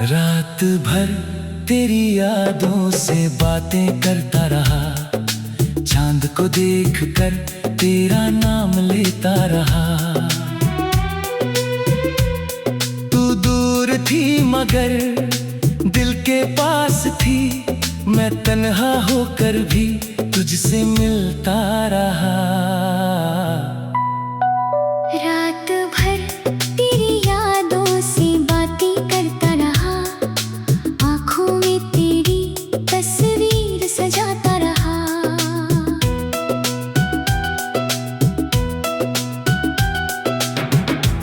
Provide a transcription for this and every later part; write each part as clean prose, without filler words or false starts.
रात भर तेरी यादों से बातें करता रहा, चांद को देखकर तेरा नाम लेता रहा। तू दूर थी मगर दिल के पास थी, मैं तन्हा होकर भी तुझसे मिलता रहा। रात भर तेरी यादों से बातें करता रहा, आँखों में तेरी तस्वीर सजाता रहा।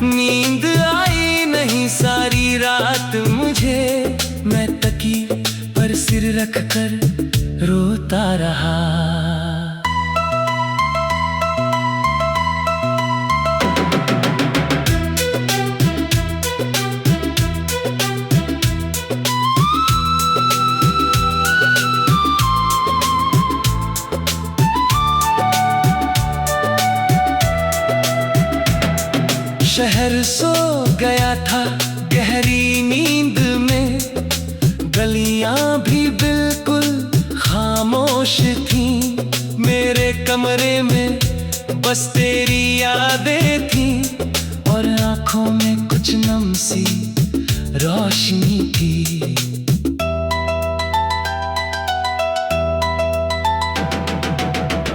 नींद आई नहीं सारी रात मुझे, मैं तकिए पर सिर रखकर रोता रहा। शहर सो गया था गहरी नींद में, गलियां भी बिल्कुल खामोश थीं। मेरे कमरे में बस तेरी यादें थीं और आंखों में कुछ नम सी रोशनी थी।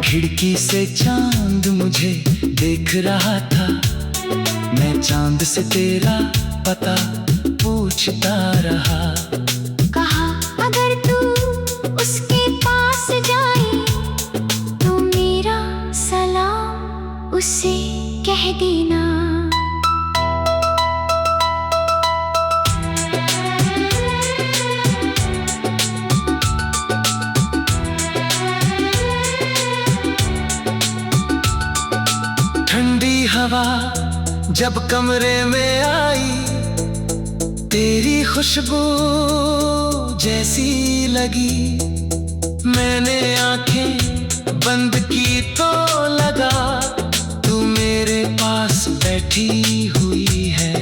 खिड़की से चांद मुझे देख रहा था, मैं चांद से तेरा पता पूछता रहा। कहा अगर तू उसके पास जाए तो मेरा सलाम उसे कह देना। ठंडी हवा जब कमरे में आई, तेरी खुशबू जैसी लगी। मैंने आंखें बंद की तो लगा तू मेरे पास बैठी हुई है।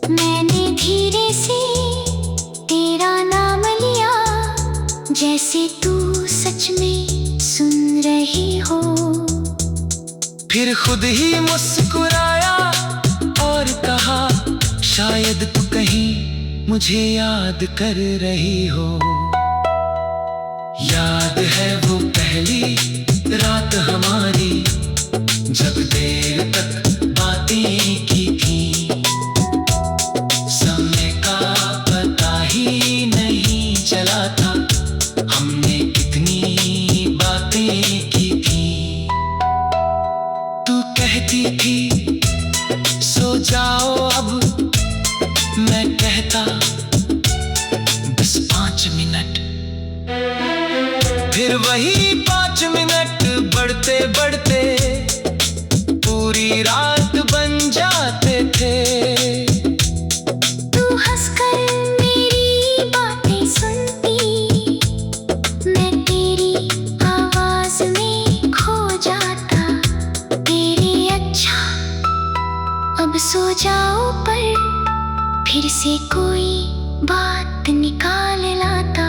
मैंने धीरे से तेरा नाम लिया, जैसे तू सच में सुन रही हो। फिर खुद ही मुस्कुराया और कहा शायद तू कहीं मुझे याद कर रही हो। याद है वो पहली रात हमारी, जब देर तक बातें की थी। समय का पता ही नहीं चला था, हमने कितनी बातें की थी। तू कहती थी सो जाओ अब, मैं कहता बस 5 मिनट। फिर वही 5 मिनट बढ़ते बढ़ते पूरी रात बन जाते थे। तू हंसकर मेरी बातें सुनती, मैं तेरी आवाज में खो जाता। तेरे अच्छा अब सो जाओ, पर फिर से कोई बात निकाल लाता।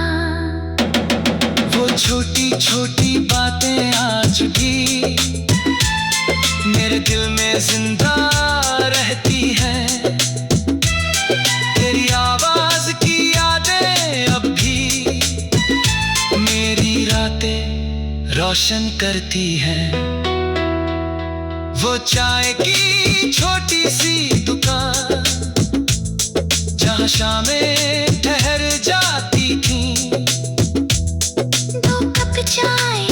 वो छोटी छोटी बातें आज भी मेरे दिल में जिंदा रहती हैं। तेरी आवाज की यादें अब भी मेरी रातें रोशन करती हैं। वो चाय की छोटी सी दुकान जहाँ शामें ठहर जाती थी। 2 कप चाय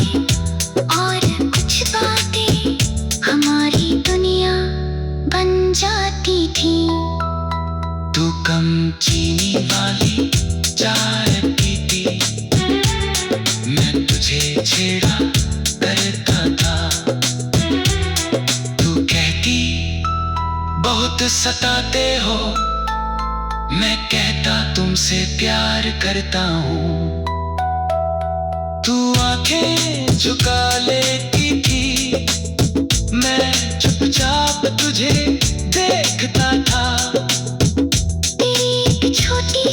और कुछ बातें, हमारी दुनिया बन जाती थी। तू कम चीनी वाली चाय पीती, मैं तुझे छेड़ा करता था। तू कहती बहुत सताते हो, मैं कहता तुमसे प्यार करता हूँ। तू आंखें झुका लेती थी, मैं चुपचाप तुझे देखता था। तेरी एक छोटी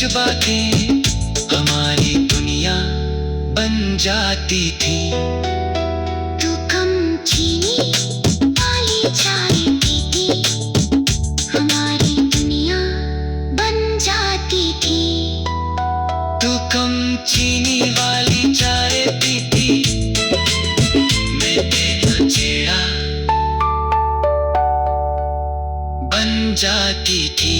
बातें हमारी दुनिया बन जाती थी। तू कम चीनी वाली चाय पीती, हमारी दुनिया बन जाती थी। तू कम चीनी वाली चाय पीती, मैं तेरा चेहरा बन जाती थी।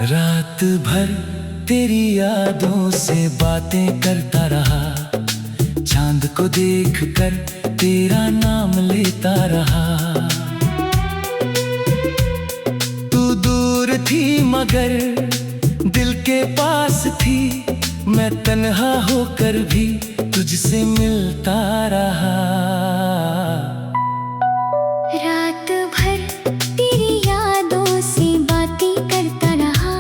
रात भर तेरी यादों से बातें करता रहा, चांद को देखकर तेरा नाम लेता रहा। तू दूर थी मगर दिल के पास थी, मैं तन्हा होकर भी तुझसे मिलता रहा। रात भर तेरी यादों से बातें करता रहा,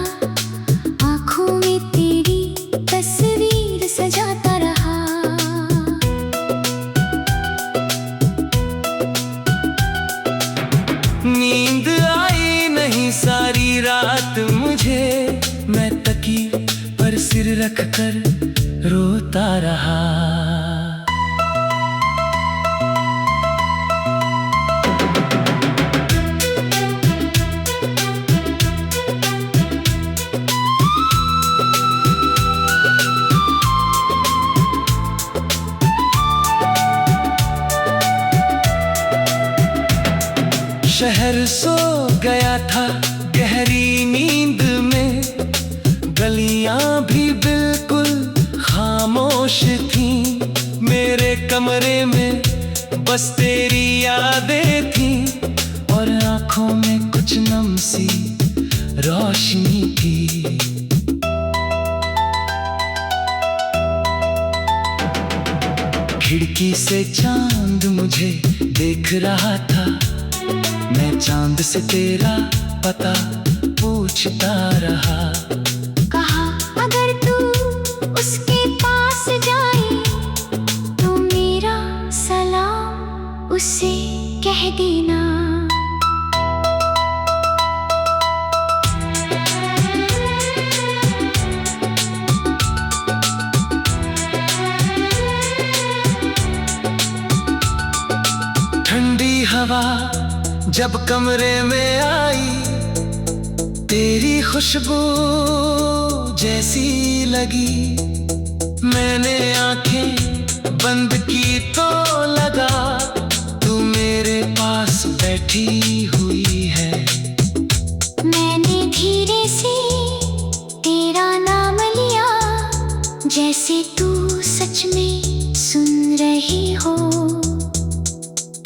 आँखों में तेरी तस्वीर सजाता रहा। नींद आई नहीं सारी रात मुझे, मैं तकिए पर सिर रखकर रोता रहा। शहर सो गया था गहरी नींद में, गलियां भी बिल्कुल खामोश थीं। मेरे कमरे में बस तेरी यादें थीं और आंखों में कुछ नम सी रोशनी थी। खिड़की से चांद मुझे देख रहा था, मैं चांद से तेरा पता पूछता रहा। कहा अगर तू उसके पास जाए तो मेरा सलाम उसे कह देना। ठंडी हवा जब कमरे में आई, तेरी खुशबू जैसी लगी। मैंने आंखें बंद की तो लगा तू मेरे पास बैठी हुई है। मैंने धीरे से तेरा नाम लिया, जैसे तू सच में सुन रही हो।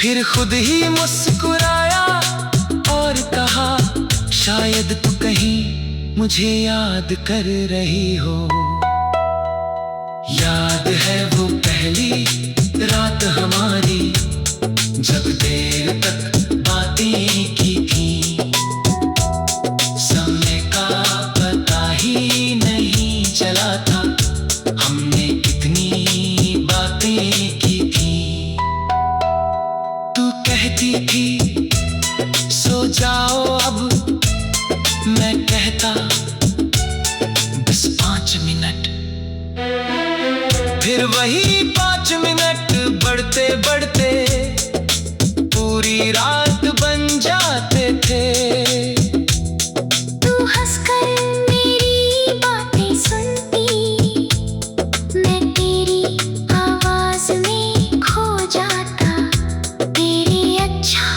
फिर खुद ही मुस्कुराया और कहा शायद तू कहीं मुझे याद कर रही हो। याद है वो पहली रात हमारी, जब देर तक बातें की थी। समय का पता ही नहीं चला था, हमने कितनी बातें की थी। तू कहती थी सो जाओ अब, मैं कहता बस 5 मिनट। फिर वही 5 मिनट बढ़ते बढ़ते पूरी रात बन जाते थे। तू हंसकर मेरी बातें सुनती, मैं तेरी आवाज में खो जाता। तेरे अच्छा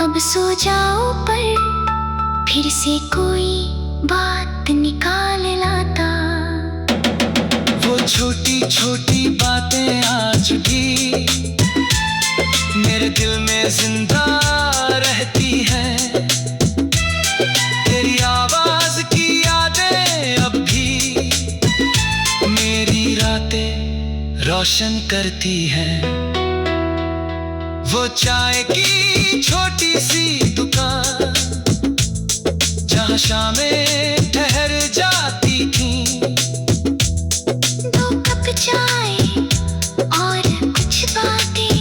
अब सो जाओ, पर फिर से कोई बात निकाल लाता। वो छोटी छोटी बातें आज भी मेरे दिल में जिंदा रोशन करती है। वो चाय की छोटी सी दुकान जहाँ शामें ठहर जाती थी। दो कप चाय और कुछ बातें,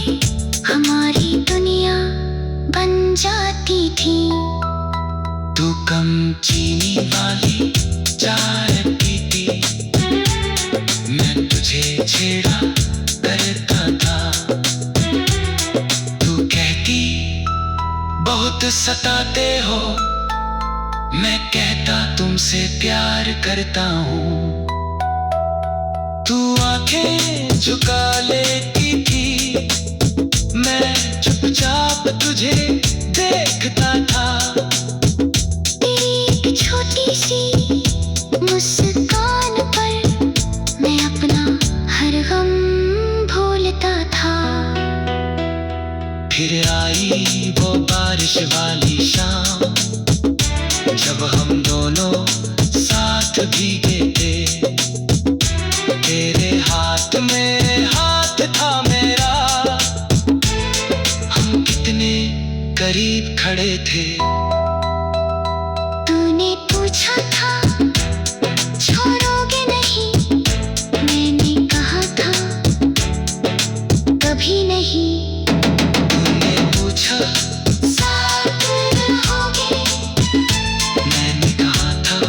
हमारी दुनिया बन जाती थी। तू कम चीनी वाली चाय पीती, मैं तुझे छेड़ा करता था। तू कहती बहुत सताते हो, मैं कहता तुमसे प्यार करता हूँ। तू आंखें झुका लेती थी, मैं चुपचाप तुझे देखता था। तेरी एक छोटी सी मुस्कान पर मैं अपना हर गम भूलता था। फिर आई वो बारिश वाली शाम, जब हम दोनों साथ भीगे थे। तेरे हाथ में हाथ था मेरा, हम कितने करीब खड़े थे। तूने पूछा था छोड़ोगे नहीं, मैंने कहा था कभी नहीं। तूने पूछा साथ रहोगे, मैंने कहा था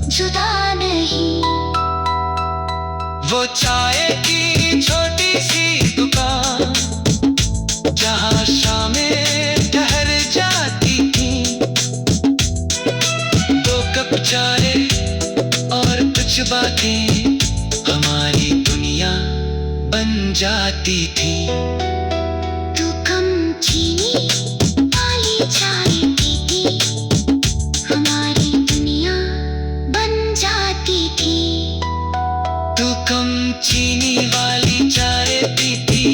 जुदा नहीं। वो चाय की छोटी सी दुकान जहाँ शामें ठहर जाती थी। दो कप चाय और कुछ बातें, हमारी दुनिया बन जाती थी। तू कम चीनी वाली चाय पीती, हमारी दुनिया बन जाती थी। तू कम चीनी वाली चाय पीती,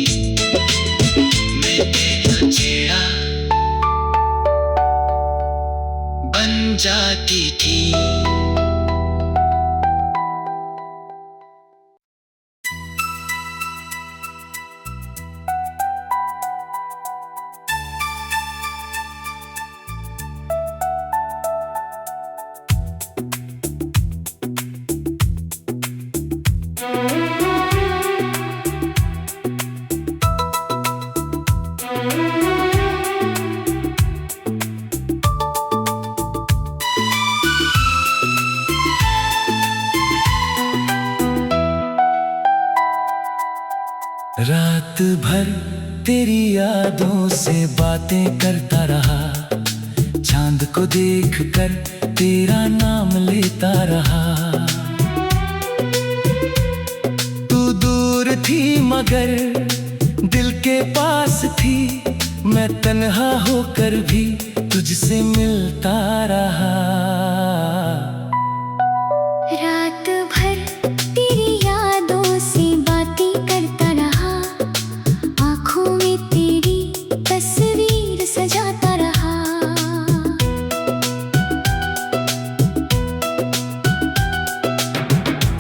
मैं तेरा छेड़ा बन जाती थी। रात भर तेरी यादों से बातें करता रहा, चांद को देखकर तेरा नाम लेता रहा। तू दूर थी मगर दिल के पास थी, मैं तन्हा होकर भी तुझसे मिलता रहा। रात भर तेरी यादों से बातें करता रहा, आँखों में तेरी तस्वीर सजाता रहा।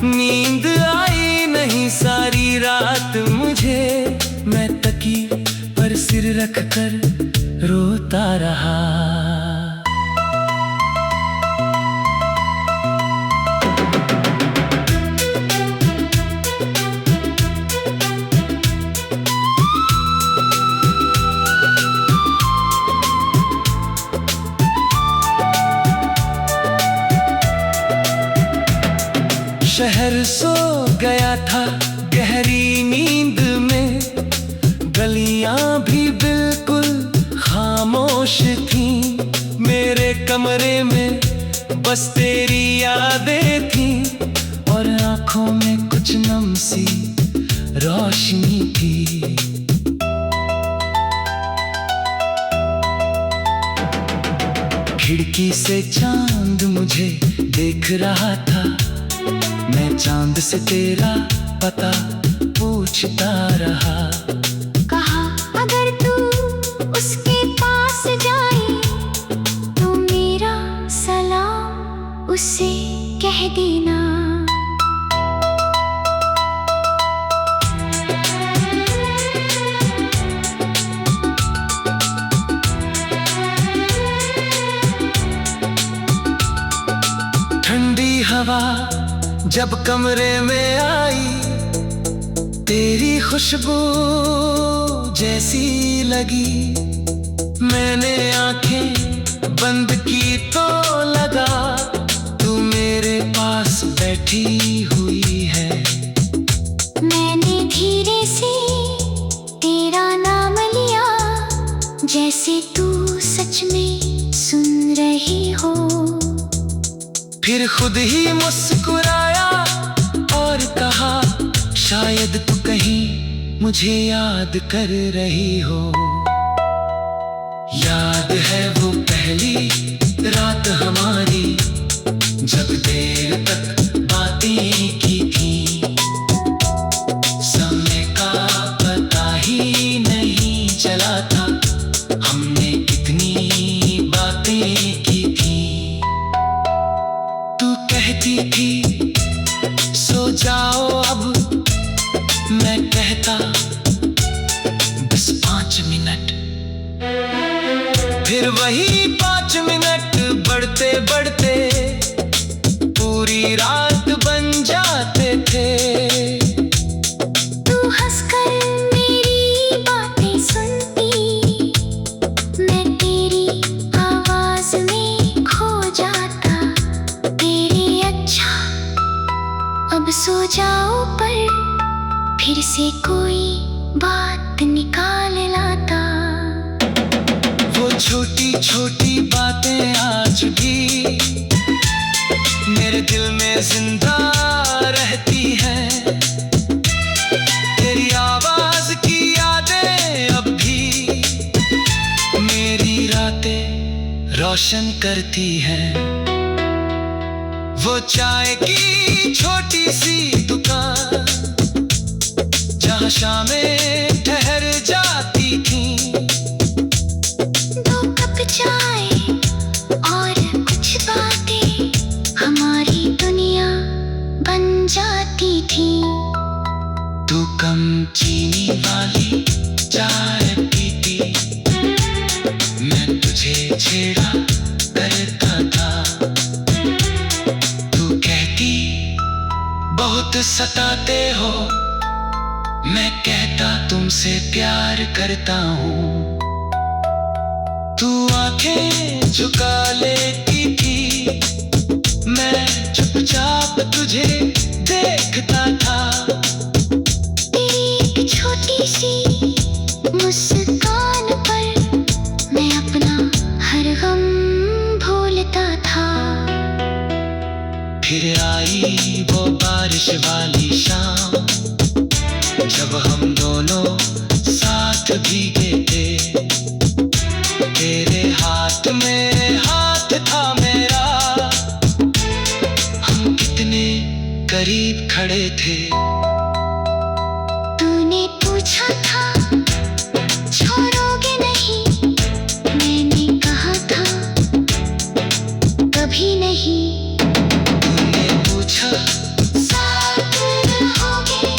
नींद आई नहीं सारी रात मुझे, मैं तकी पर सिर रख कर रोता रहा। शहर सो गया था गहरी नींद में, गलियां भी बिल्कुल खामोश थीं। मेरे कमरे में बस तेरी यादें थीं और आंखों में कुछ नम सी रोशनी थी। खिड़की से चांद मुझे देख रहा था, मैं चांद से तेरा पता पूछता रहा। कहा अगर तू उसके पास जाए तो मेरा सलाम उसे कह देना। हवा जब कमरे में आई, तेरी खुशबू जैसी लगी। मैंने आंखें बंद की तो लगा तू मेरे पास बैठी हुई है। मैंने धीरे से तेरा नाम लिया, जैसे तू सच में सुन रही हो। फिर खुद ही मुस्कुराया और कहा, शायद तू कहीं मुझे याद कर रही हो। याद है वो पहली रात हमारी, जब देर तक बातें की थी। समय का पता ही नहीं चला था, हमने कितनी बातें की थी। तू कहती थी सो जाओ अब, मैं कहता बस 5 मिनट। फिर वही 5 मिनट बढ़ते बढ़ते पूरी रात बन जाते थे। तू हंसकर मेरी बातें सुनती, मैं तेरी आवाज में खो जाता। तेरे अच्छा अब सो जाओ, पर फिर से कोई बात निकाल लाता। वो छोटी छोटी बातें आज भी मेरे दिल में जिंदा रहती हैं। तेरी आवाज की यादें अब भी मेरी रातें रोशन करती हैं। वो चाय की छोटी सी दुकान जहाँ शामें ठहर जाती थी। 2 कप चाय और कुछ बातें, हमारी दुनिया बन जाती थी। तू कम चीनी वाली चाय पीती, मैं तुझे छेड़ा करता था। तू कहती बहुत सताते हो, मैं कहता तुमसे प्यार करता हूँ। तू आंखें झुका लेती थी, मैं चुपचाप तुझे देखता था। तेरी एक छोटी सी मुस्कान पर मैं अपना हर गम भूलता था। फिर आई वो बारिश वाली शाम, जब हम दोनों साथ भीगे थे। तेरे हाथ में हाथ था मेरा, हम कितने करीब खड़े थे। तूने पूछा था छोड़ोगे नहीं, मैंने कहा था कभी नहीं। तूने पूछा साथ रहोगे,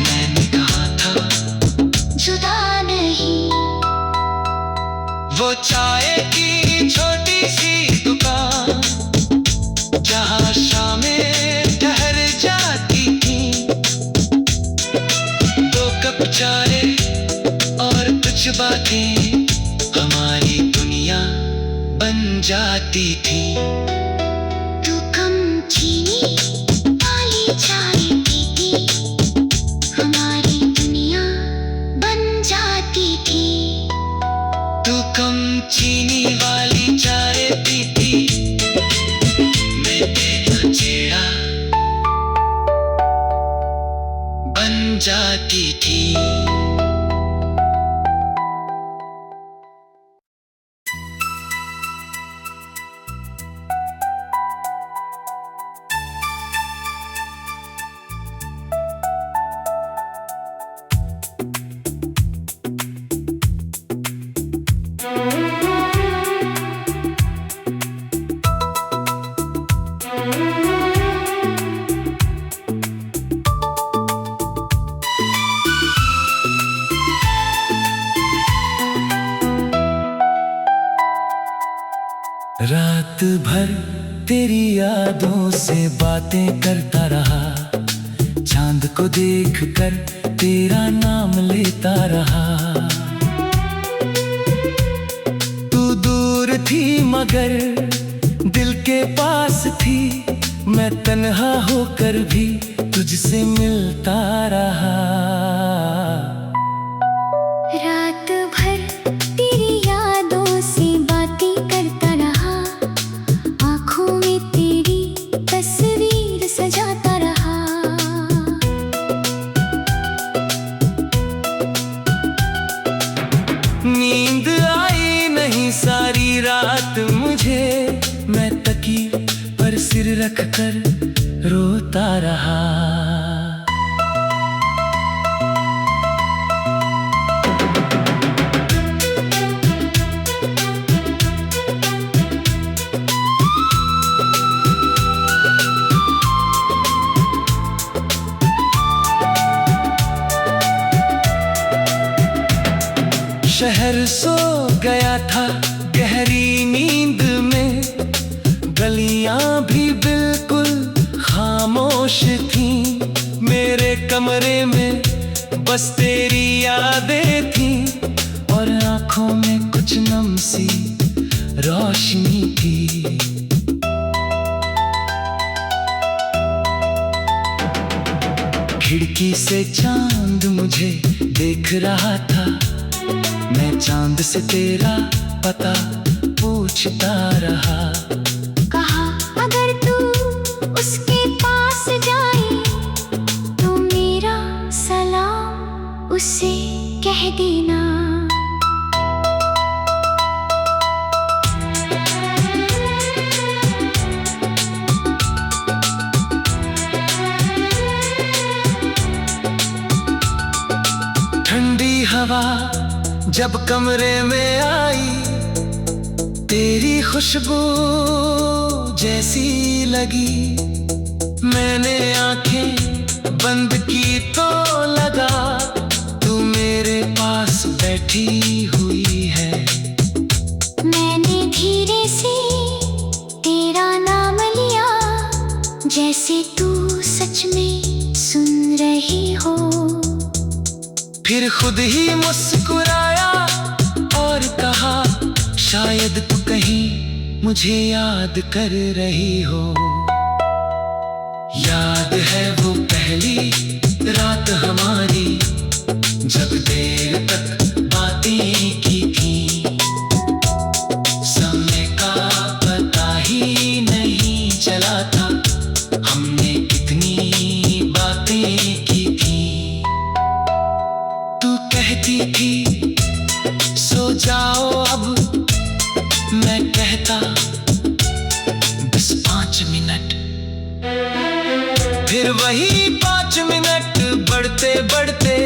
मैंने कहा था जुदा नहीं। वो चाय की छोटी सी दुकान जहाँ शामें ठहर जाती थी। 2 कप चाय और कुछ बातें, हमारी दुनिया बन जाती थी। तू कम चीनी वाली चाय पीती, हमारी दुनिया बन जाती थी। तू कम चीनी वाली चाय पीती, मैं तेरा छेड़ा बन जाती थी। रात भर तेरी यादों से बातें करता रहा, चांद को देख कर तेरा नाम लेता रहा। तू दूर थी मगर दिल के पास थी, मैं तन्हा होकर भी तुझसे मिलता रहा। रात भर तेरी यादों से बातें करता रहा, आँखों में तेरी तस्वीर सजाता रहा। नींद आई नहीं सारी रात मुझे, मैं तकिए पर सिर रख कर रोता रहा। शहर सो गया था गहरी नींद में, गलियां भी बिल्कुल खामोश थीं। मेरे कमरे में बस तेरी यादें थीं और आंखों में कुछ नम सी रोशनी थी। खिड़की से चांद मुझे देख रहा था, मैं चांद से तेरा पता पूछता रहा। कहा अगर तू उसके पास जाए तो मेरा सलाम उसे कह देना। ठंडी हवा जब कमरे में आई, तेरी खुशबू जैसी लगी। मैंने आंखें बंद की तो लगा तू मेरे पास बैठी हुई है। मैंने धीरे से तेरा नाम लिया, जैसे तू सच में सुन रही हो। फिर खुद ही मुस्कुराया और कहा शायद तू कहीं मुझे याद कर रही हो। याद है वो पहली रात हमारी, जब देर तक बातें की थी। समय का पता ही नहीं चला था, हमने कितनी बातें की थी। तू कहती थी सो जाओ अब, मैं कहता बस 5 मिनट। फिर वही 5 मिनट बढ़ते बढ़ते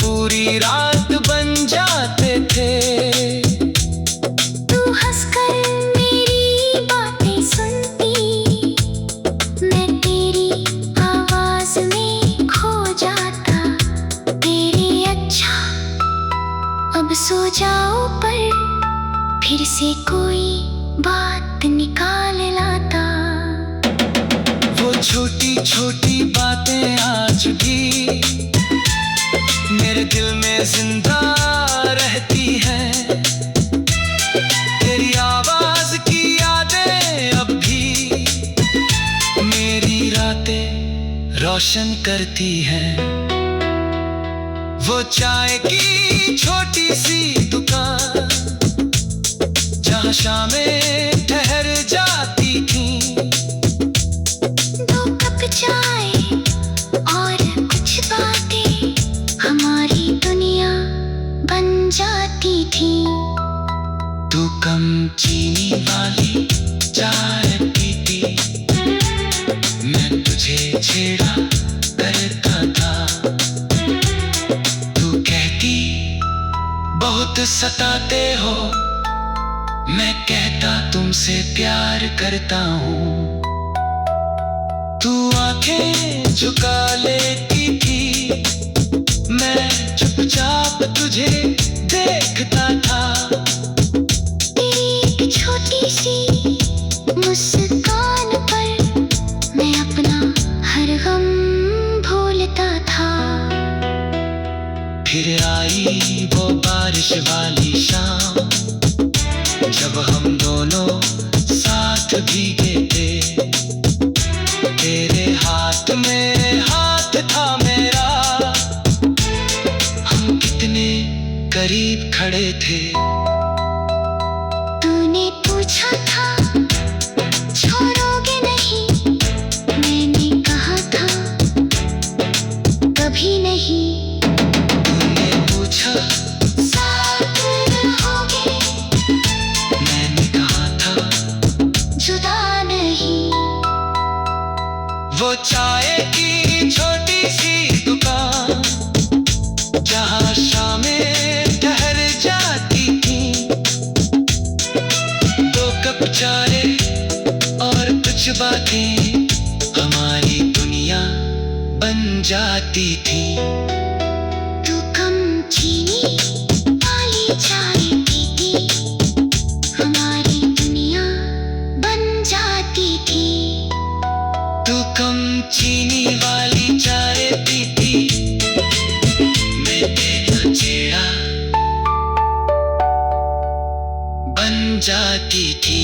पूरी रात बन जाते थे। तू हंसकर मेरी बातें सुनती, मैं तेरी आवाज में खो जाता। तेरे अच्छा अब सो जाओ पर फिर से कोई बात निकाल लाता। वो छोटी छोटी बातें आज भी मेरे दिल में जिंदा रहती हैं। तेरी आवाज की यादें अब भी मेरी रातें रोशन करती हैं। वो चाय की छोटी सी दुकान जहाँ शामें ठहर जाती थी। 2 कप चाय और कुछ बातें, हमारी दुनिया बन जाती थी। तू कम चीनी वाली चाय पीती, मैं तुझे छेड़ा करता था। तू कहती बहुत सताते हो, मैं कहता तुमसे प्यार करता हूँ। तू आंखें झुका लेती थी, मैं चुपचाप तुझे देखता था। तेरी एक छोटी सी मुस्कान फिर आई वो बारिश वाली शाम, जब हम दोनों साथ भीगे थे। तेरे हाथ में हाथ था मेरा, हम कितने करीब खड़े थे। तूने पूछा था छोड़ोगे नहीं, मैंने कहा था कभी नहीं। तूने पूछा साथ रहोगे, मैंने कहा था जुदा नहीं। वो चाय की छोटी सी दुकान, जहाँ शामें ठहर जाती थी। दो कप चाय और कुछ बातें, हमारी दुनिया बन जाती थी। तू कम चीनी वाली चाय पीती, हमारी दुनिया बन जाती थी। तू कम चीनी वाली चाय पीती, मैं तेरा चेहरा बन जाती थी।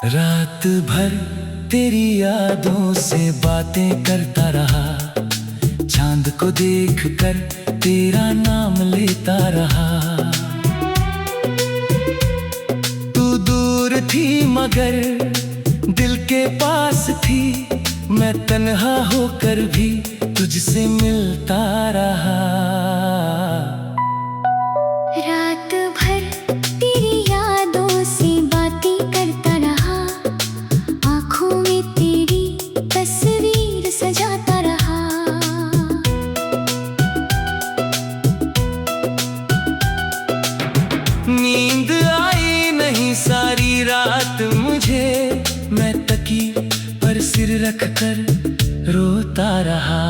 रात भर तेरी यादों से बातें करता रहा, चांद को देखकर तेरा नाम लेता रहा। तू दूर थी मगर दिल के पास थी, मैं तन्हा होकर भी तुझसे मिलता रहा। रात भर तेरी यादों से बातें करता रहा, आँखों में तेरी तस्वीर सजाता रहा। नींद आई नहीं सारी रात मुझे, मैं तकी पर सिर रख कर रोता रहा।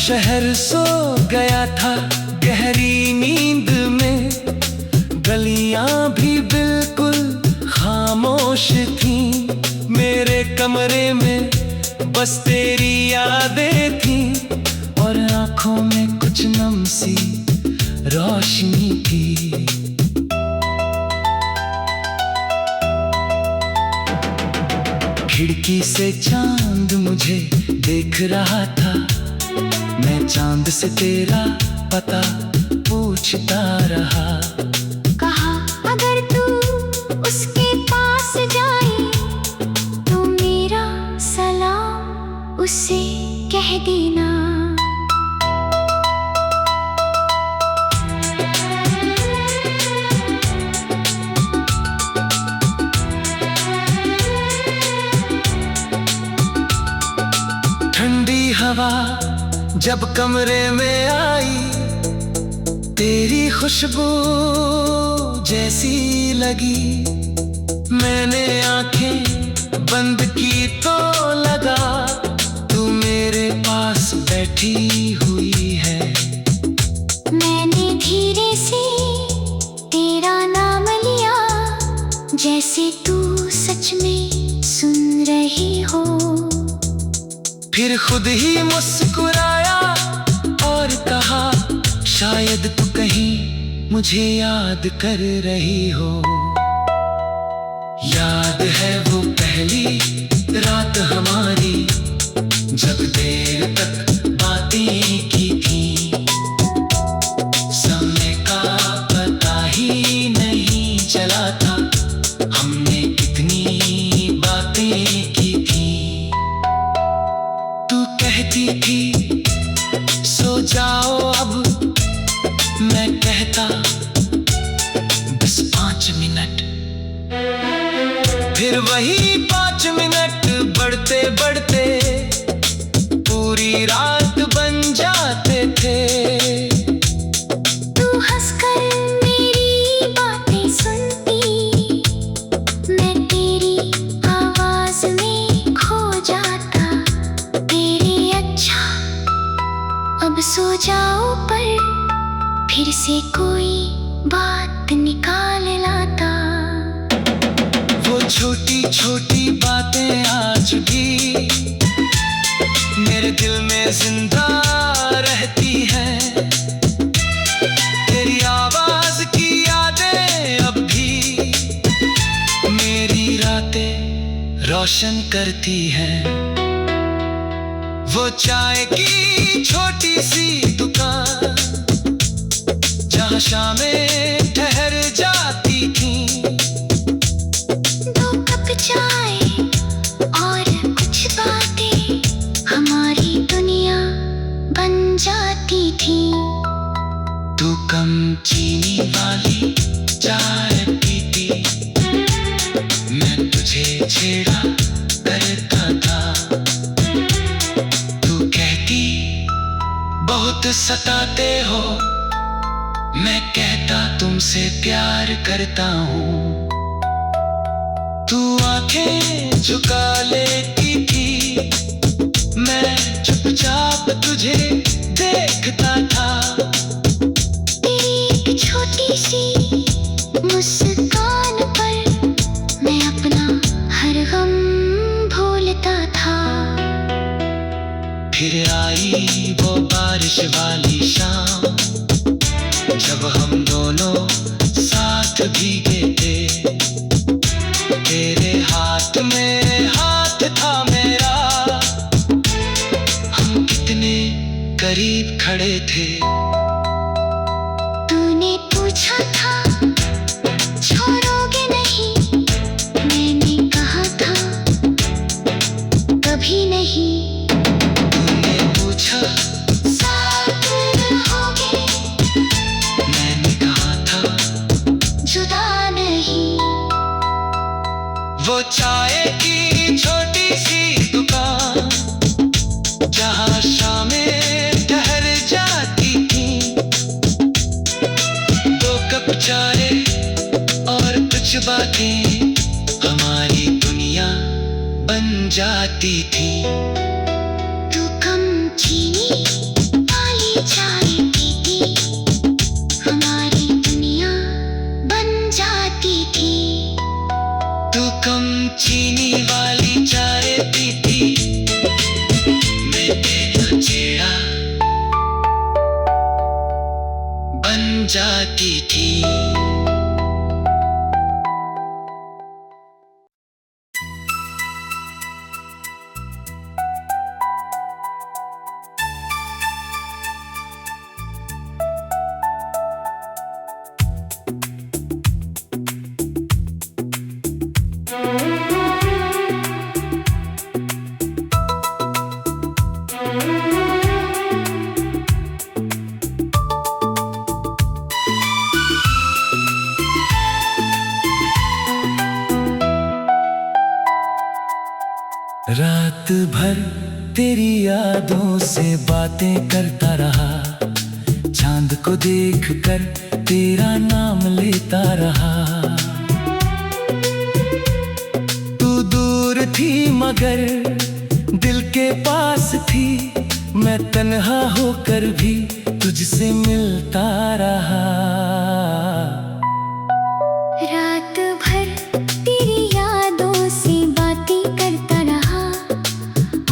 शहर सो गया था गहरी नींद में, गलियां भी बिल्कुल खामोश थीं। मेरे कमरे में बस तेरी यादें थीं, और आंखों में कुछ नम सी रोशनी थी। खिड़की से चांद मुझे देख रहा था, मैं चांद से तेरा पता पूछता रहा। कहा अगर तू उसके पास जाए तो मेरा सलाम उसे कह देना। ठंडी हवा जब कमरे में आई, तेरी खुशबू जैसी लगी। मैंने आंखें बंद की तो लगा तू मेरे पास बैठी हुई है। मैंने धीरे से तेरा नाम लिया, जैसे तू सच में सुन रही हो। फिर खुद ही मुस्कुराया और कहा, शायद तू कहीं मुझे याद कर रही हो। याद है वो पहली रात हमारी, जब देर तक बातें की थी। समय का पता ही नहीं चला था, वही 5 मिनट बढ़ते बढ़ते पूरी रात बन जाते थे। तू हंसकर मेरी बातें सुनती, मैं तेरी आवाज में खो जाता। तेरे अच्छा अब सो जाओ, पर फिर से कोई बात निकाल लाता। वो छोटी छोटी बातें आज भी मेरे दिल में जिंदा रहती हैं। तेरी आवाज की यादें अब भी मेरी रातें रोशन करती हैं। वो चाय की छोटी सी दुकान जहाँ शामें ठहर जाती थी। 2 कप चाय और कुछ बातें, हमारी दुनिया बन जाती थी। तू कम चीनी वाली चाय पीती, मैं तुझे छेड़ा करता था। तू कहती बहुत सताते हो, मैं कहता तुमसे प्यार करता हूँ। तू आंखें झुका लेती थी, मैं चुपचाप तुझे देखता था। तेरी एक छोटी सी मुस्कान पर मैं अपना हर गम भूलता था। फिर आई वो बारिश वाली शाम, जब हम दोनों साथ भीगे थे। तेरे हाथ में हाथ था मेरा, हम कितने करीब खड़े थे। तूने पूछा था छोड़ोगे नहीं, मैंने कहा था कभी नहीं। तूने पूछा साथ रहोगे, मैंने कहा था जुदा नहीं। वो चाय की छोटी सी दुकान जहाँ शामें ठहर जाती थी। 2 कप चाय और कुछ बातें, हमारी दुनिया बन जाती थी। तू कम चीनी वाली चाय पीती, हमारी दुनिया बन जाती थी। तू कम चीनी वाली चाय पीती, मैं तेरा छेड़ा बन जाती थी। रात भर तेरी यादों से बातें करता रहा, चांद को देखकर तेरा नाम लेता रहा। तू दूर थी मगर दिल के पास थी, मैं तन्हा होकर भी तुझसे मिलता रहा। रात भर तेरी यादों से बातें करता रहा,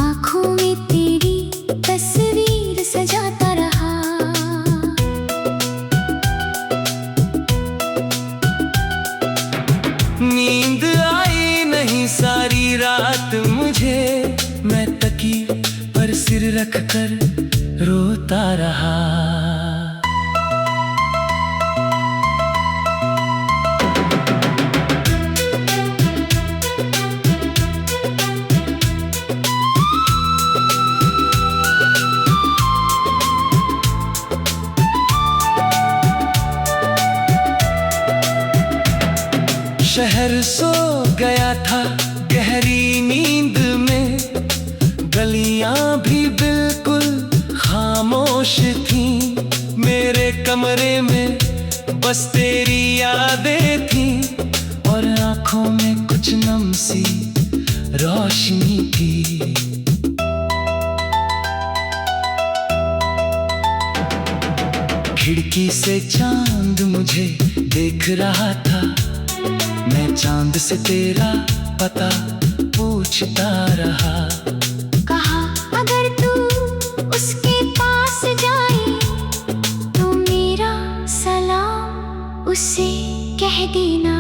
आँखों में तेरी तस्वीर सजाता रहा। नींद आई नहीं सारी रात मुझे, मैं तकिए पर सिर रखकर रोता रहा। शहर सो गया था गहरी नींद में, गलियां भी बिल्कुल खामोश थीं। मेरे कमरे में बस तेरी यादें थीं और आंखों में कुछ नम सी रोशनी थी। खिड़की से चांद मुझे देख रहा था, मैं चांद से तेरा पता पूछता रहा। कहा अगर तू उसके पास जाए तो मेरा सलाम उसे कह देना।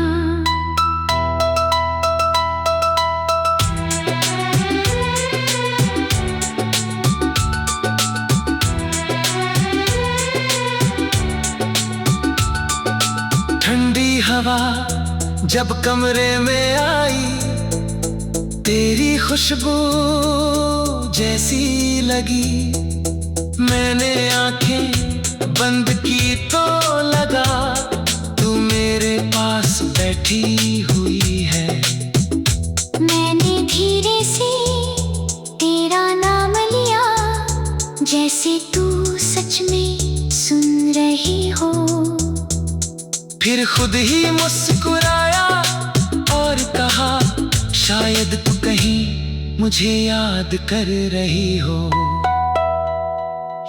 ठंडी हवा जब कमरे में आई, तेरी खुशबू जैसी लगी। मैंने आंखें बंद की तो लगा तू मेरे पास बैठी हुई है। मैंने धीरे से तेरा नाम लिया, जैसे तू सच में सुन रही हो। फिर खुद ही मुस्कुराया और कहा शायद तू कहीं मुझे याद कर रही हो।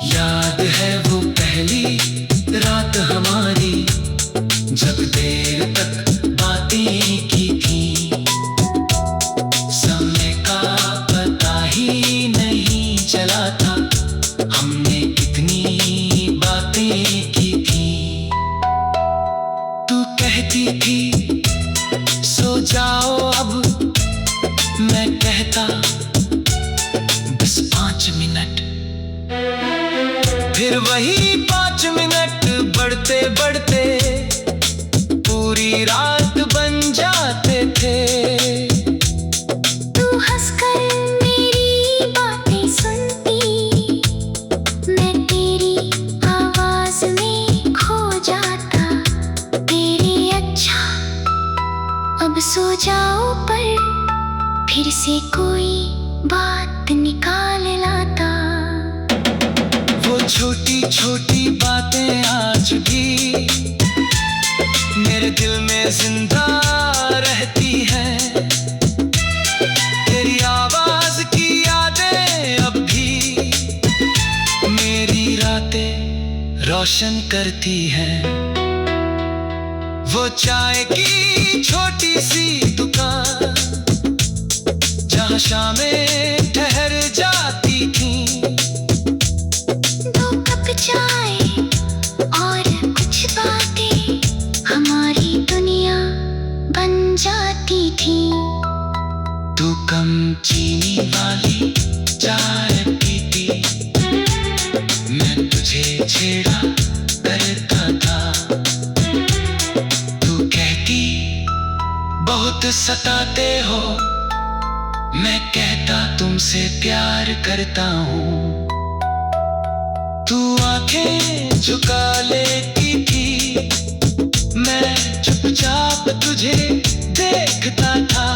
याद है वो पहली रात हमारी, जब देर तक बातें की थी। समय का पता ही नहीं चला था, हमने कितनी बातें की थी। तू कहती थी सो जाओ अब, मैं कहता बस 5 मिनट। फिर वही 5 मिनट बढ़ते बढ़ते पूरी रात बन जाते थे। तू हंसकर मेरी बातें सुनती, मैं तेरी आवाज में खो जाता। तेरे अच्छा अब सो जाओ पर फिर से कोई बात निकाल लाता। वो छोटी छोटी बातें आज भी मेरे दिल में जिंदा रहती हैं। तेरी आवाज की यादें अब भी मेरी रातें रोशन करती हैं। वो चाय की छोटी सी दुकान जहाँ शामें ठहर जाती थी। 2 कप चाय और कुछ बातें, हमारी दुनिया बन जाती थी। तू कम चीनी वाली चाय पीती, मैं तुझे छेड़ा करता था। तू कहती बहुत सताते हो, मैं कहता तुमसे प्यार करता हूँ। तू आंखें झुका लेती थी, मैं चुपचाप तुझे देखता था।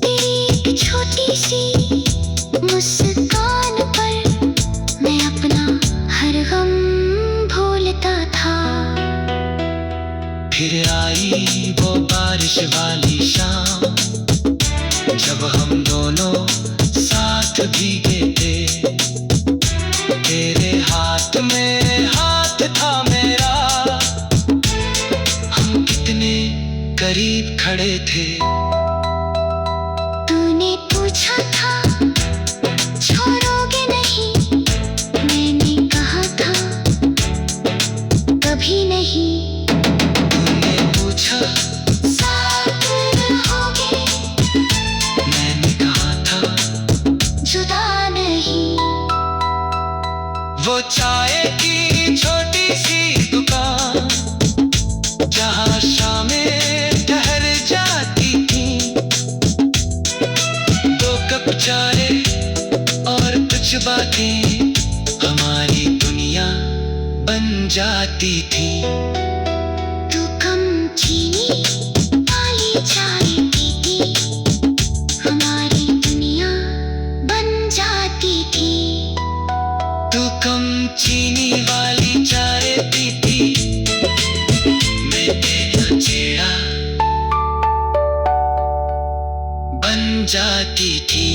तेरी एक छोटी सी मुस्कान पर मैं अपना हर गम भूलता था। फिर आई वो बारिश वाली शाम, जब हम दोनों साथ भीगे थे। तेरे हाथ में हाथ था मेरा, हम कितने करीब खड़े थे। तूने पूछा था छोड़ोगे नहीं, मैंने कहा था कभी नहीं। तूने पूछा साथ रहोगे, मैंने कहा था जुदा नहीं। वो चाय की छोटी सी दुकान जहाँ शामें ठहर जाती थी। 2 कप चाय और कुछ बातें, हमारी दुनिया बन जाती थी। तू कम चीनी वाली चाय जाती थी।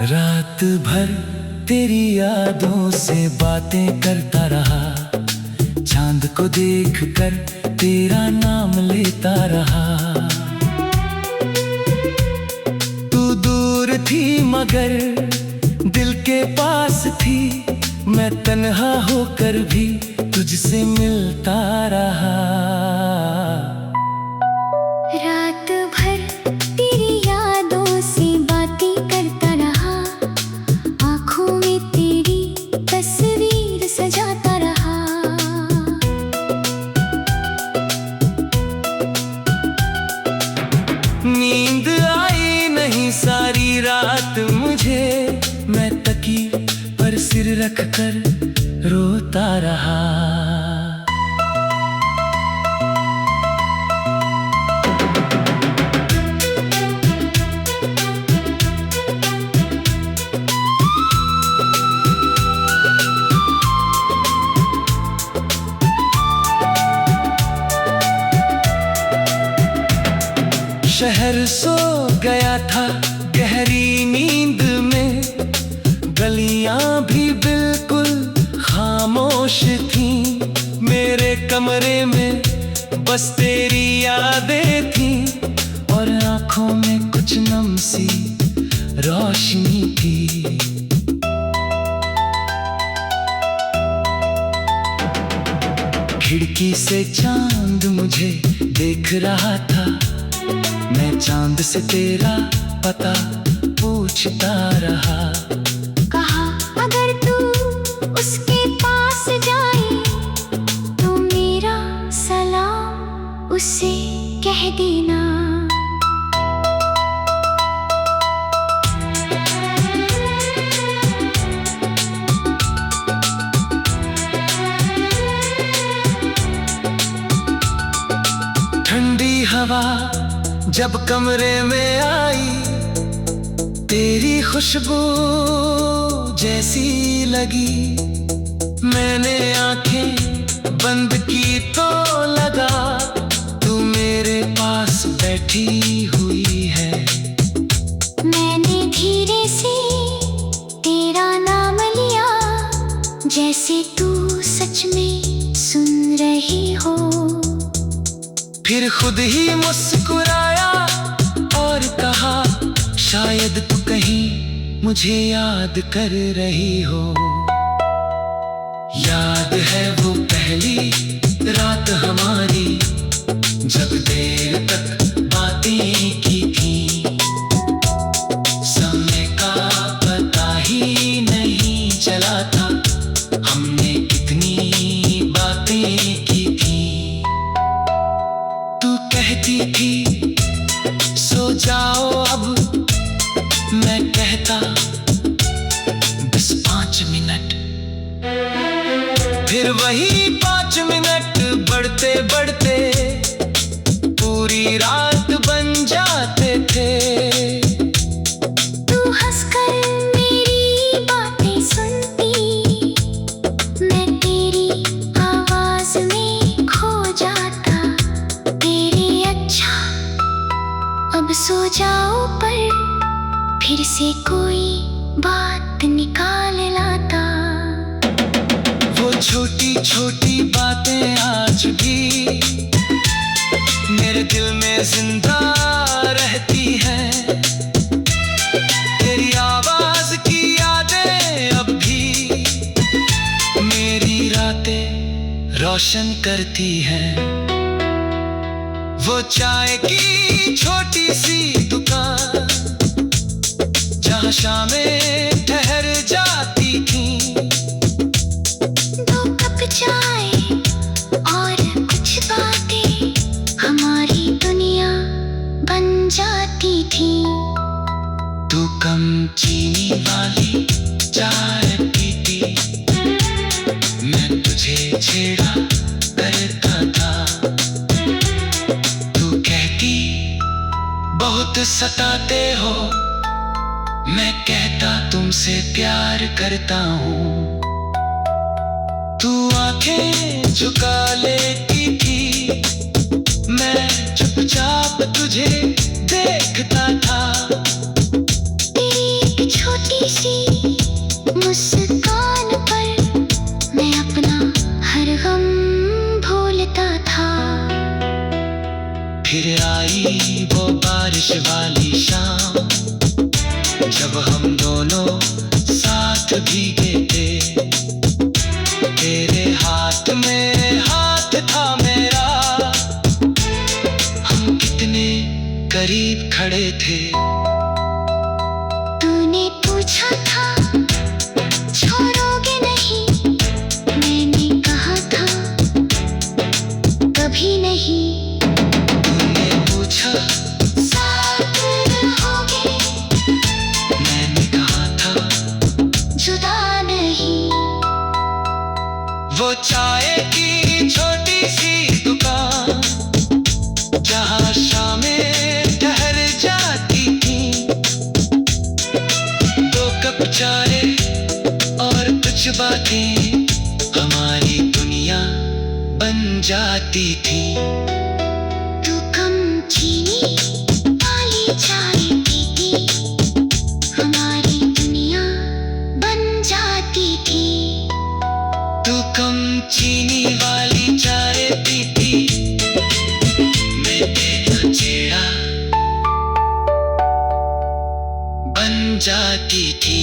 रात भर तेरी यादों से बातें करता रहा, चांद को देखकर तेरा नाम लेता रहा। तू दूर थी मगर दिल के पास थी, मैं तन्हा होकर भी तुझसे मिलता रहा। रात भर तेरी यादों से बातें करता रहा, आँखों में तेरी तस्वीर सजाता रहा। नींद आई नहीं सारी रात मुझे, मैं तकिए पर सिर रखकर रोता रहा। शहर सो गया था गहरी नींद में, गलियां भी बिल्कुल खामोश थीं। मेरे कमरे में बस तेरी यादें थीं और आंखों में कुछ नम सी रोशनी थी। खिड़की से चांद मुझे देख रहा था, मैं चांद से तेरा पता पूछता रहा। कहा अगर तू उसके पास जाए तो मेरा सलाम उसे कह देना। ठंडी हवा जब कमरे में आई, तेरी खुशबू जैसी लगी। मैंने आंखें बंद की तो लगा तू मेरे पास बैठी हुई है। मैंने धीरे से तेरा नाम लिया, जैसे तू सच में सुन रही हो। फिर खुद ही मुस्कुराया और कहा शायद तू कहीं मुझे याद कर रही हो। याद है वो पहली रात हमारी, जब देर तक बातें की थी। समय का पता ही नहीं चला था, हमने कितनी बातें की थी। तू कहती थी सो जाओ अब, मैं कहता बस 5 मिनट। फिर वही 5 मिनट बढ़ते बढ़ते पूरी रात बन जाते थे। तू हंसकर मेरी बातें सुनती, मैं तेरी आवाज में खो जाता। तेरे अच्छा अब सो जाओ, पर फिर से कोई बात निकाल लाता। वो छोटी छोटी बातें आज भी मेरे दिल में जिंदा रहती हैं। तेरी आवाज की यादें अब भी मेरी रातें रोशन करती हैं। वो चाय की छोटी सी दुकान जहाँ शामें ठहर जाती थीं। 2 कप चाय और कुछ बात चीनी वाली चाय पीती, मैं तुझे छेड़ा करता था। तू कहती बहुत सताते हो, मैं कहता तुमसे प्यार करता हूँ। तू आंखें झुका लेती थी, मैं चुपचाप तुझे देखता था। तेरी एक छोटी सी मुस्कान पर मैं अपना हर गम भूलता था। फिर आई वो बारिश वाली शाम, जब हम दोनों साथ भीगे थे। तेरे हाथ में हाथ था मेरा, हम कितने करीब खड़े थे। तूने पूछा था छोड़ोगे नहीं, मैंने कहा था कभी नहीं। तूने पूछा साथ रहोगे, मैंने कहा था जुदा नहीं। वो चाय की छोटी सी दुकान, जहाँ शामें ठहर जाती थी। 2 कप चाय और कुछ बातें, हमारी दुनिया बन जाती थी। तू कम चीनी वाली चाय पीती, हमारी दुनिया बन जाती थी। तू कम चीनी वाली चाय पीती, मैं तेरा छेड़ा बन जाती थी।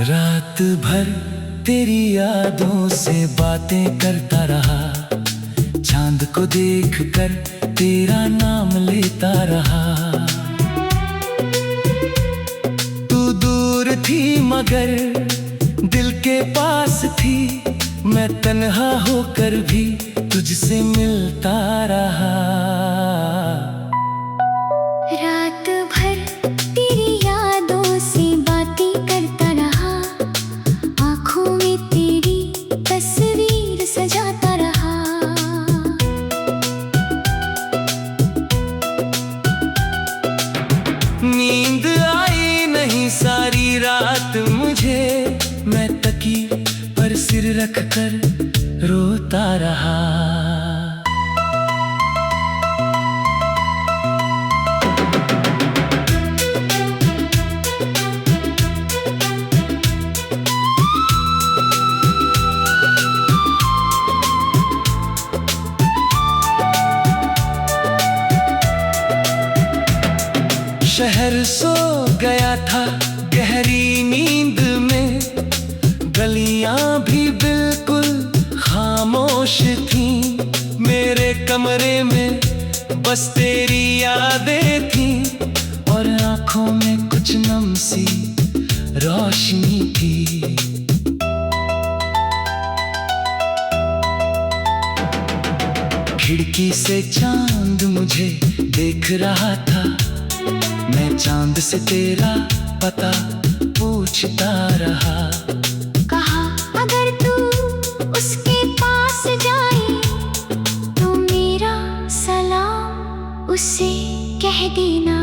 रात भर तेरी यादों से बातें करता रहा, चांद को देखकर तेरा नाम लेता रहा। तू दूर थी मगर दिल के पास थी, मैं तन्हा होकर भी तुझसे मिलता रहा। रात भर तेरी यादों से बातें करता रहा, आँखों में तेरी तस्वीर सजाता रहा। नींद आई नहीं सारी रात मुझे, मैं तकिए पर सिर रखकर रोता रहा। शहर सो गया था गहरी नींद में, गलियां भी बिल्कुल खामोश थीं। मेरे कमरे में बस तेरी यादें थीं, और आंखों में कुछ नम सी रोशनी थी। खिड़की से चांद मुझे देख रहा था, मैं चांद से तेरा पता पूछता रहा। कहा अगर तू उसके पास जाए तो मेरा सलाम उसे कह देना।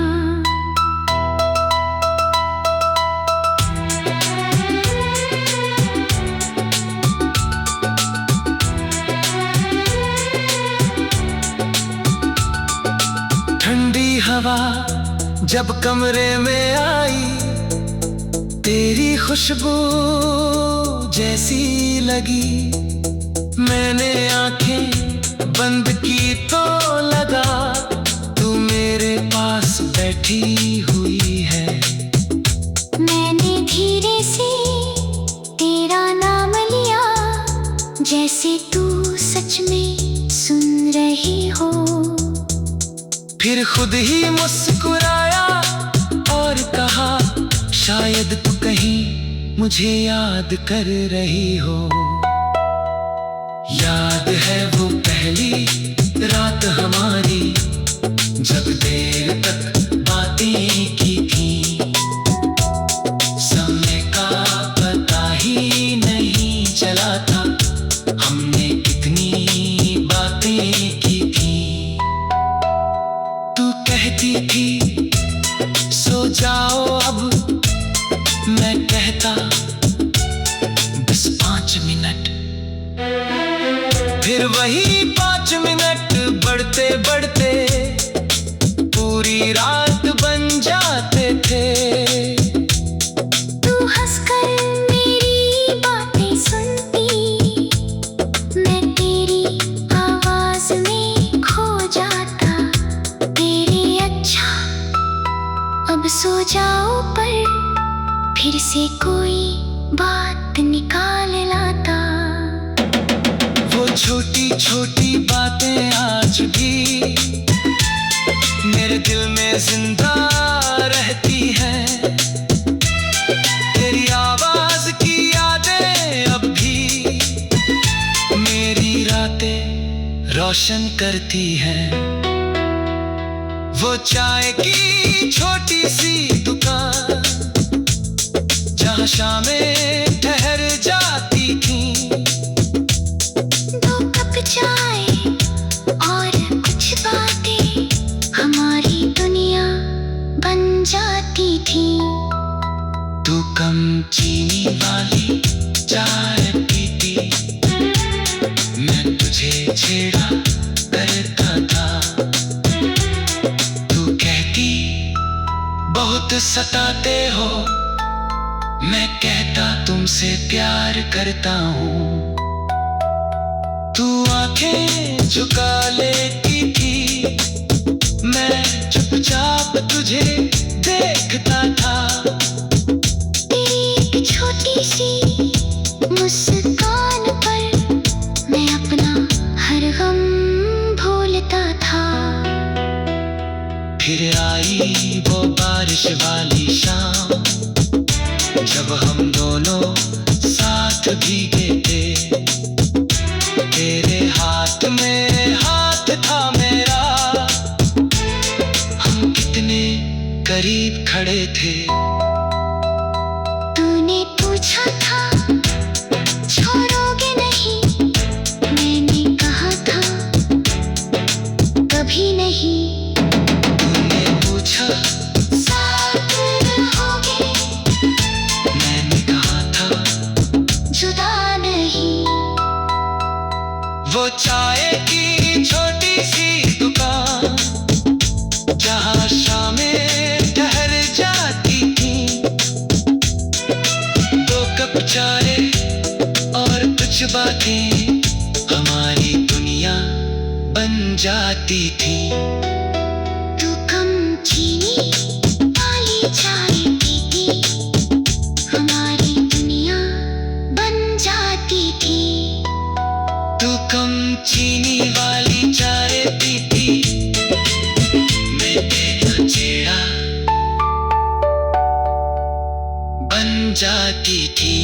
ठंडी हवा जब कमरे में आई, तेरी खुशबू जैसी लगी। मैंने आंखें बंद की तो लगा लगा तू मेरे पास बैठी हुई है। मैंने धीरे से तेरा नाम लिया, जैसे तू सच में सुन रही हो। फिर खुद ही मुस्कुराया और कहा, शायद तू कहीं मुझे याद कर रही हो। याद है वो पहली रात हमारी, जब देर तक बातें की थी। समय का पता ही नहीं चला था, हमने कितनी बातें की थी। तू कहती थी सो जाओ अब, मैं कहता बस 5 मिनट। फिर वही 5 मिनट बढ़ते बढ़ते पूरी रात बन जाते थे। तू हंसकर मेरी बातें सुनती, मैं तेरी आवाज में खो जाता। तेरे अच्छा अब सो जाओ, पर फिर से कोई बात निकाल लाता। वो छोटी छोटी बातें आज भी मेरे दिल में जिंदा रहती हैं। तेरी आवाज की यादें अब भी मेरी रातें रोशन करती हैं। वो चाय की छोटी सी दुकान, जहाँ शामें ठहर जाती थी। 2 कप चाय और कुछ बातें, हमारी दुनिया बन जाती थी। तू कम चीनी वाली चाय पीती, मैं तुझे छेड़ा करता था। तू कहती बहुत सताते हो, मैं कहता तुमसे प्यार करता हूँ। तू आंखें झुका लेती थी, मैं चुपचाप तुझे देखता था। तेरी एक छोटी सी मुस्कान पर मैं अपना हर गम भूलता था। फिर आई वो बारिश वाली शाम, जब हम दोनों साथ भीगे थे। तेरे हाथ में हाथ था मेरा, हम कितने करीब खड़े थे। तूने पूछा था छोड़ोगे नहीं, मैंने कहा था कभी नहीं। तूने पूछा साथ रहोगे, मैंने कहा था जुदा नहीं। वो चाय की छोटी सी दुकान, जहाँ शामें ठहर जाती थी। 2 कप चाय और कुछ बातें, हमारी दुनिया बन जाती थी। तू कम चीनी वाली चाय पीती, हमारी दुनिया बन जाती थी। तू कम चीनी वाली चाय पीती, मैं तेरा छेड़ा बन जाती थी।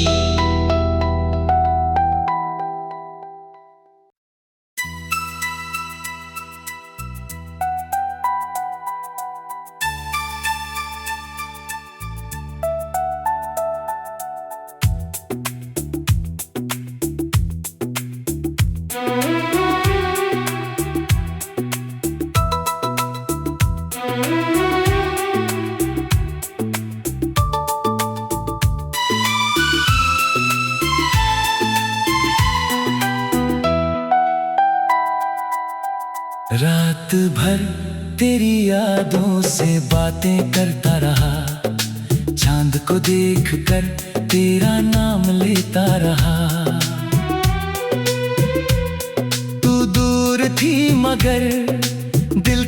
रात भर तेरी यादों से बातें करता रहा, चांद को देखकर तेरा नाम लेता रहा। तू दूर थी मगर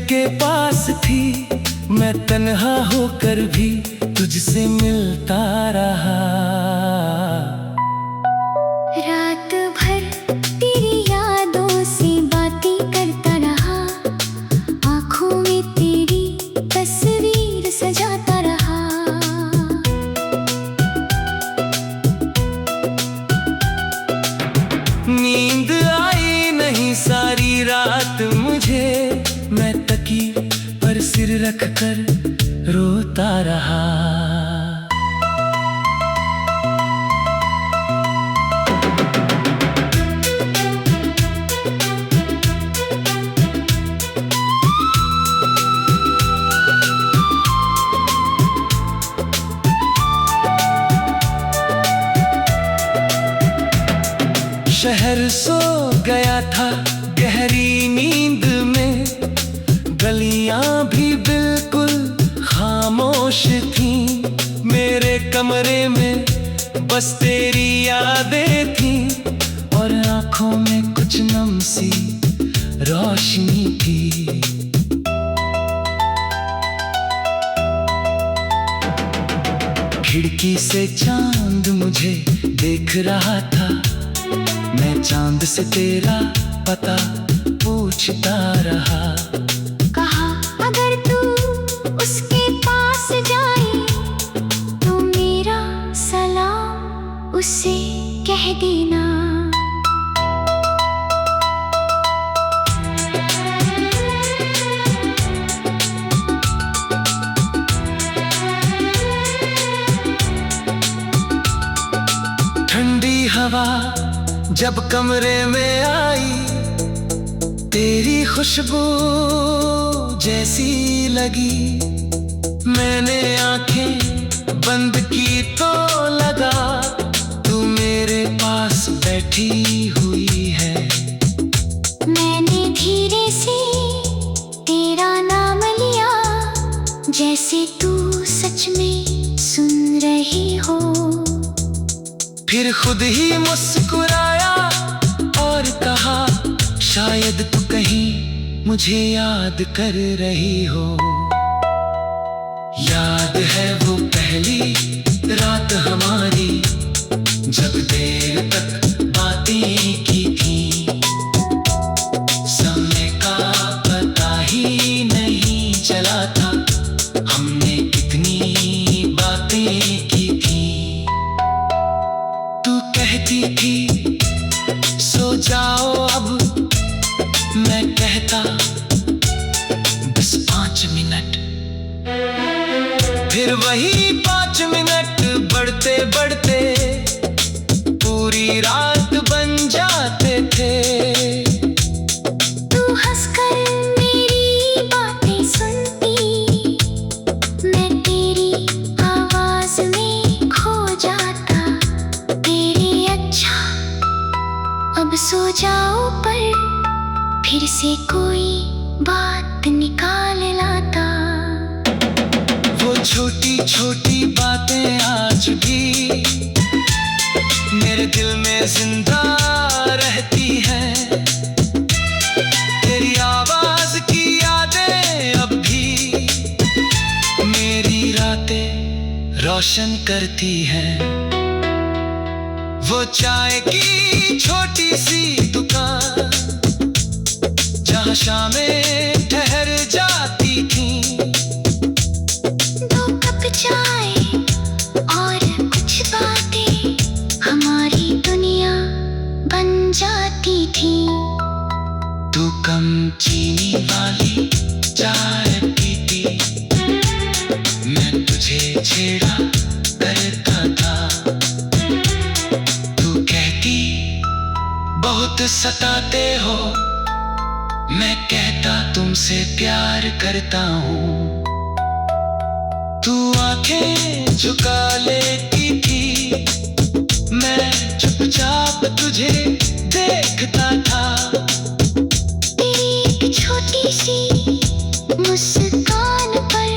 के पास थी, मैं तन्हा होकर भी तुझसे मिलता रहा। रात भर तेरी यादों से बातें करता रहा, आँखों में तेरी तस्वीर सजाता रहा। नींद आई नहीं सारी रात मुझे, मैं तकिए पर सिर रख कर रोता रहा। शहर सो गया था गहरी नींद में, गलियां भी बिल्कुल खामोश थीं। मेरे कमरे में बस तेरी यादें थीं, और आंखों में कुछ नम सी रोशनी थी। खिड़की से चांद मुझे देख रहा था, मैं चांद से तेरा पता पूछता रहा। कहा अगर तू उसके पास जाए तो मेरा सलाम उसे कह देना। ठंडी हवा जब कमरे में आई, तेरी खुशबू जैसी लगी। मैंने आंखें बंद की तो लगा तू मेरे पास बैठी हुई है। मैंने धीरे से तेरा नाम लिया, जैसे तू सच में सुन रही हो। फिर खुद ही मुस्कुराया और कहा, शायद तू कहीं मुझे याद कर रही हो। याद है वो पहली रात हमारी, जब देर तक बातें की थी। समय का पता ही नहीं चला था, हमने कितनी बातें की थी। तू कहती थी सो जाओ अब, मैं कहता बस 5 मिनट। फिर वही 5 मिनट बढ़ते बढ़ते पूरी रात बन जाते थे। तू हंसकर मेरी बातें सुनती, मैं तेरी आवाज में खो जाता। तेरी अच्छा अब सो जाओ, पर फिर से कोई बात निकाल लाता। वो छोटी छोटी बातें आज भी मेरे दिल में जिंदा रहती हैं। तेरी आवाज की यादें अब भी मेरी रातें रोशन करती हैं। वो चाय की छोटी सी दुकान जहाँ शामें ठहर जाती थी। 2 कप चाय और कुछ बातें, हमारी दुनिया बन जाती थी। तू कम चीनी वाली चाय पीती, मैं तुझे छेड़ा करता था। तू कहती बहुत सताते हो, मैं कहता तुमसे प्यार करता हूँ। तू आंखें झुका लेती थी, मैं चुपचाप तुझे देखता था। तेरी एक छोटी सी मुस्कान पर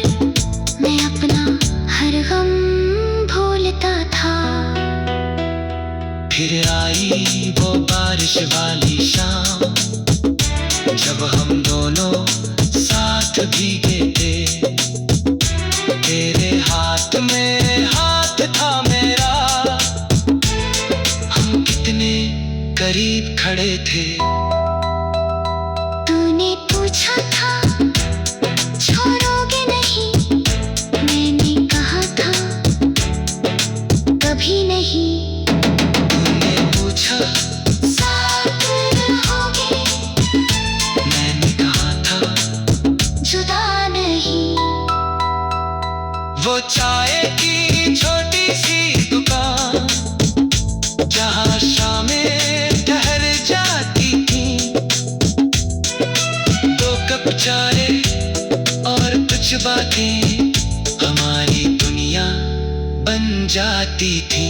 मैं अपना हर गम भूलता था। फिर आई वो बारिश वाली शाम, जब हम दोनों साथ हाथ में हाथ था मेरा, हम कितने करीब खड़े थे। तूने पूछा था छोड़ोगे नहीं, मैंने कहा था कभी नहीं। तूने पूछा साथ रहोगे, मैंने कहा था जुदा नहीं। वो चाय की छोटी सी दुकान जहाँ शामें ठहर जाती थी, 2 कप चाय और कुछ बातें हमारी दुनिया बन जाती थी।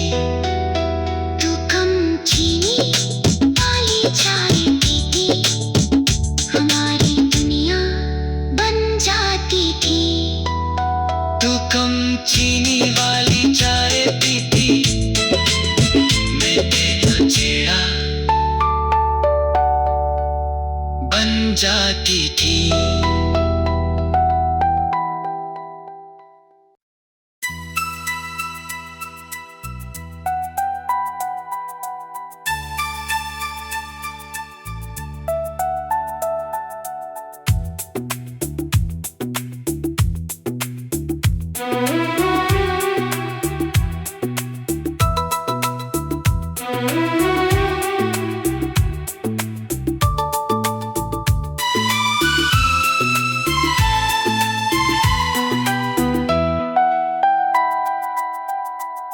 तू कम चीनी वाली चाय पीती, हमारी दुनिया बन जाती थी। तू कम चीनी वाली चाय पीती, मैं तेरा चेहरा बन जाती थी।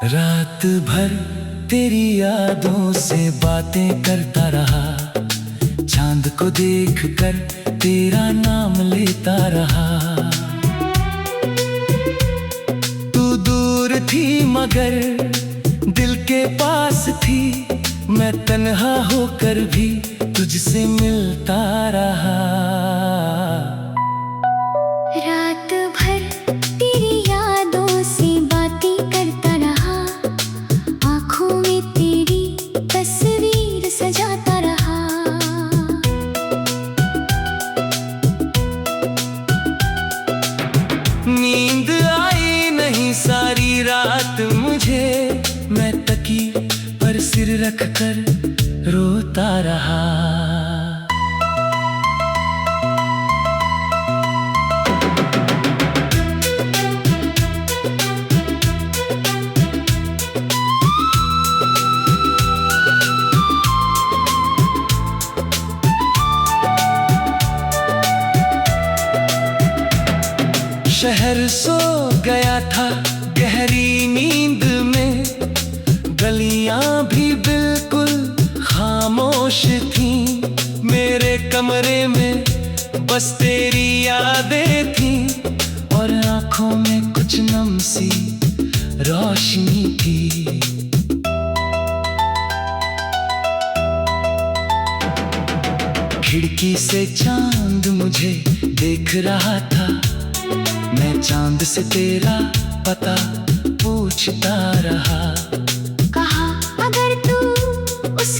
रात भर तेरी यादों से बातें करता रहा, चांद को देखकर तेरा नाम लेता रहा। तू दूर थी मगर दिल के पास थी, मैं तन्हा होकर भी तुझसे मिलता रहा। रात भर तेरी यादों से बातें करता रहा, आँखों में तेरी तस्वीर सजाता रहा। नींद आई नहीं सारी रात मुझे, मैं तकी पर सिर रख कर रोता रहा। शहर सो गया था गहरी नींद में, गलियां भी बिल्कुल खामोश थीं। मेरे कमरे में बस तेरी यादें थीं और आंखों में कुछ नम सी रोशनी थी। खिड़की से चांद मुझे देख रहा था, मैं चांद से तेरा पता पूछता रहा। कहा अगर तू उस